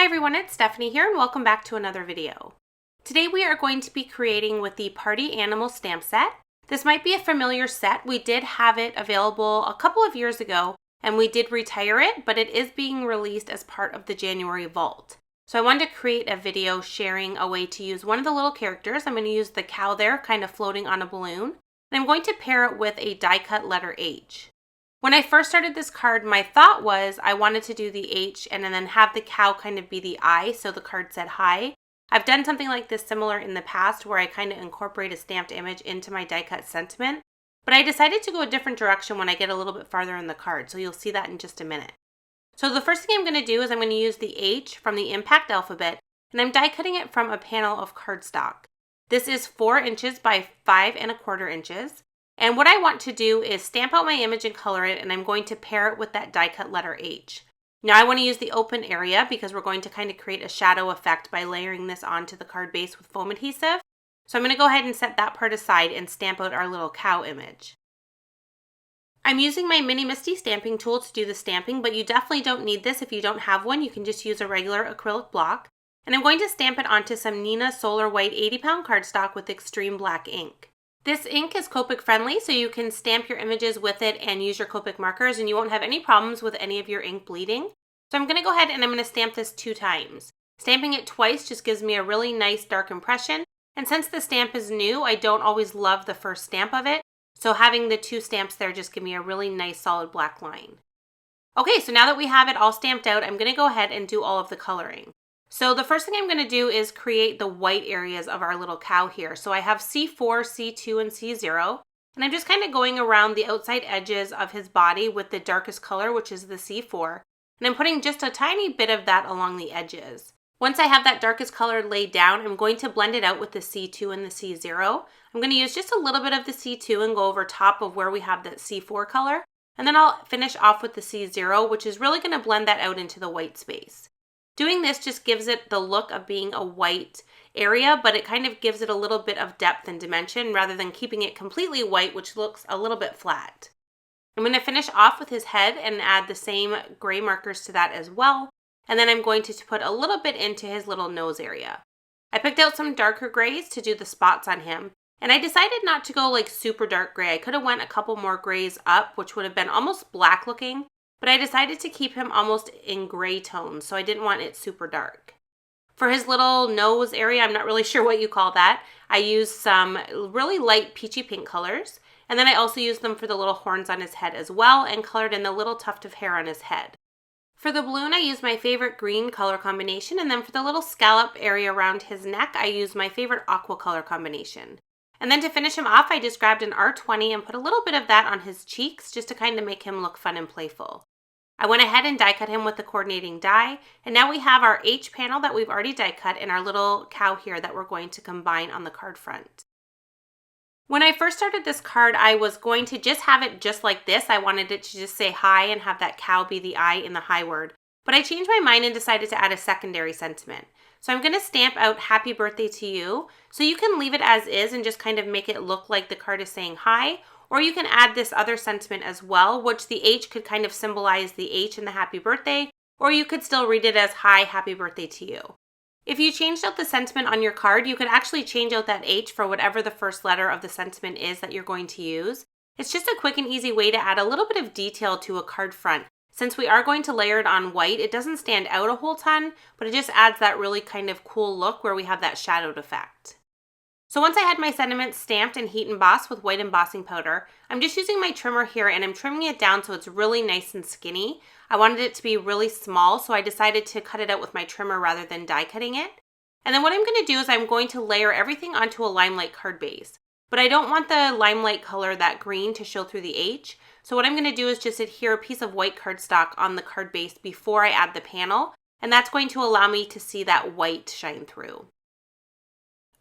everyone, it's Stephanie here and welcome back to another video. Today we are going to be creating with the Party Animal stamp set. This might be a familiar set. We did have it available a couple of years ago and we did retire it, but it is being released as part of the January vault. So I wanted to create a video sharing a way to use one of the little characters. I'm going to use the cow there kind of floating on a balloon. And I'm going to pair it with a die cut letter H. When I first started this card, my thought was I wanted to do the H and then have the cow kind of be the I, so the card said hi. I've done something like this similar in the past where I kind of incorporate a stamped image into my die cut sentiment, but I decided to go a different direction when I get a little bit farther in the card, so you'll see that in just a minute. So the first thing I'm going to do is I'm going to use the H from the Impact alphabet, and I'm die cutting it from a panel of cardstock. This is 4 inches by 5¼ inches. And what I want to do is stamp out my image and color it, and I'm going to pair it with that die cut letter H. Now I want to use the open area because we're going to kind of create a shadow effect by layering this onto the card base with foam adhesive. So I'm going to go ahead and set that part aside and stamp out our little cow image. I'm using my Mini Misty stamping tool to do the stamping, but you definitely don't need this if you don't have one. You can just use a regular acrylic block. And I'm going to stamp it onto some Neenah Solar White 80-pound cardstock with extreme black ink. This ink is Copic friendly, so you can stamp your images with it and use your Copic markers and you won't have any problems with any of your ink bleeding. So I'm going to go ahead and I'm going to stamp this 2 times. Stamping it twice just gives me a really nice dark impression, and since the stamp is new, I don't always love the first stamp of it, so having the 2 stamps there just give me a really nice solid black line. Okay, so now that we have it all stamped out, I'm going to go ahead and do all of the coloring. So the first thing I'm going to do is create the white areas of our little cow here. So I have C4, C2, and C0, and I'm just kind of going around the outside edges of his body with the darkest color, which is the C4, and I'm putting just a tiny bit of that along the edges. Once I have that darkest color laid down, I'm going to blend it out with the C2 and the C0. I'm going to use just a little bit of the C2 and go over top of where we have the C4 color, and then I'll finish off with the C0, which is really going to blend that out into the white space. Doing this just gives it the look of being a white area, but it kind of gives it a little bit of depth and dimension rather than keeping it completely white, which looks a little bit flat. I'm going to finish off with his head and add the same gray markers to that as well. And then I'm going to put a little bit into his little nose area. I picked out some darker grays to do the spots on him. And I decided not to go like super dark gray. I could have went a couple more grays up, which would have been almost black looking. But I decided to keep him almost in gray tones, so I didn't want it super dark. For his little nose area, I'm not really sure what you call that, I used some really light peachy pink colors, and then I also used them for the little horns on his head as well, and colored in the little tuft of hair on his head. For the balloon, I used my favorite green color combination, and then for the little scallop area around his neck, I used my favorite aqua color combination. And then to finish him off, I just grabbed an R20 and put a little bit of that on his cheeks just to kind of make him look fun and playful. I went ahead and die cut him with the coordinating die, and now we have our H panel that we've already die cut and our little cow here that we're going to combine on the card front. When I first started this card, I was going to just have it just like this. I wanted it to just say hi and have that cow be the I in the hi word, but I changed my mind and decided to add a secondary sentiment. So I'm going to stamp out happy birthday to you, so you can leave it as is and just kind of make it look like the card is saying hi. Or you can add this other sentiment as well, which the H could kind of symbolize the H in the happy birthday, or you could still read it as hi, happy birthday to you. If you changed out the sentiment on your card, you could actually change out that H for whatever the first letter of the sentiment is that you're going to use. It's just a quick and easy way to add a little bit of detail to a card front. Since we are going to layer it on white, it doesn't stand out a whole ton, but it just adds that really kind of cool look where we have that shadowed effect. So once I had my sentiments stamped and heat embossed with white embossing powder, I'm just using my trimmer here and I'm trimming it down so it's really nice and skinny. I wanted it to be really small, so I decided to cut it out with my trimmer rather than die cutting it. And then what I'm going to do is I'm going to layer everything onto a Limelight card base. But I don't want the Limelight color, that green, to show through the H. So what I'm going to do is just adhere a piece of white cardstock on the card base before I add the panel, and that's going to allow me to see that white shine through.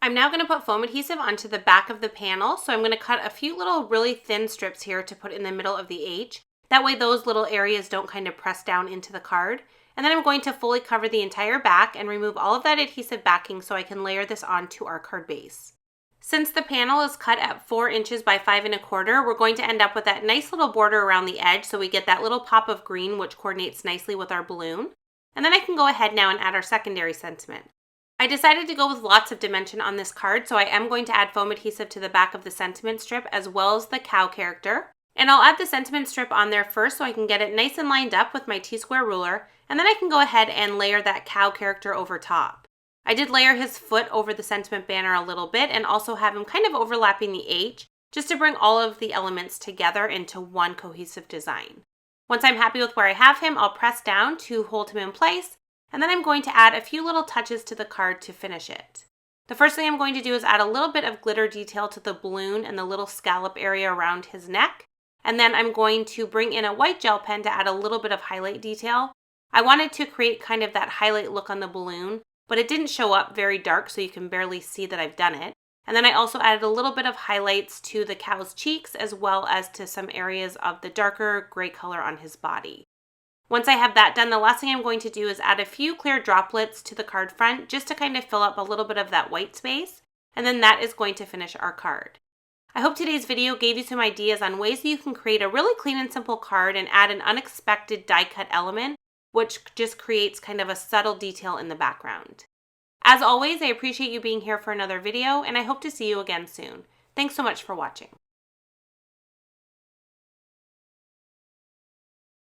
I'm now going to put foam adhesive onto the back of the panel, so I'm going to cut a few little really thin strips here to put in the middle of the H. That way those little areas don't kind of press down into the card. And then I'm going to fully cover the entire back and remove all of that adhesive backing so I can layer this onto our card base. Since the panel is cut at 4 inches by 5¼ we're going to end up with that nice little border around the edge so we get that little pop of green which coordinates nicely with our balloon. And then I can go ahead now and add our secondary sentiment. I decided to go with lots of dimension on this card, so I am going to add foam adhesive to the back of the sentiment strip as well as the cow character. And I'll add the sentiment strip on there first so I can get it nice and lined up with my T-square ruler, and then I can go ahead and layer that cow character over top. I did layer his foot over the sentiment banner a little bit and also have him kind of overlapping the H, just to bring all of the elements together into one cohesive design. Once I'm happy with where I have him, I'll press down to hold him in place, and then I'm going to add a few little touches to the card to finish it. The first thing I'm going to do is add a little bit of glitter detail to the balloon and the little scallop area around his neck, and then I'm going to bring in a white gel pen to add a little bit of highlight detail. I wanted to create kind of that highlight look on the balloon, but it didn't show up very dark so you can barely see that I've done it. And then I also added a little bit of highlights to the cow's cheeks as well as to some areas of the darker gray color on his body. Once I have that done, the last thing I'm going to do is add a few clear droplets to the card front just to kind of fill up a little bit of that white space, and then that is going to finish our card. I hope today's video gave you some ideas on ways that you can create a really clean and simple card and add an unexpected die cut element, which just creates kind of a subtle detail in the background. As always, I appreciate you being here for another video, and I hope to see you again soon. Thanks so much for watching.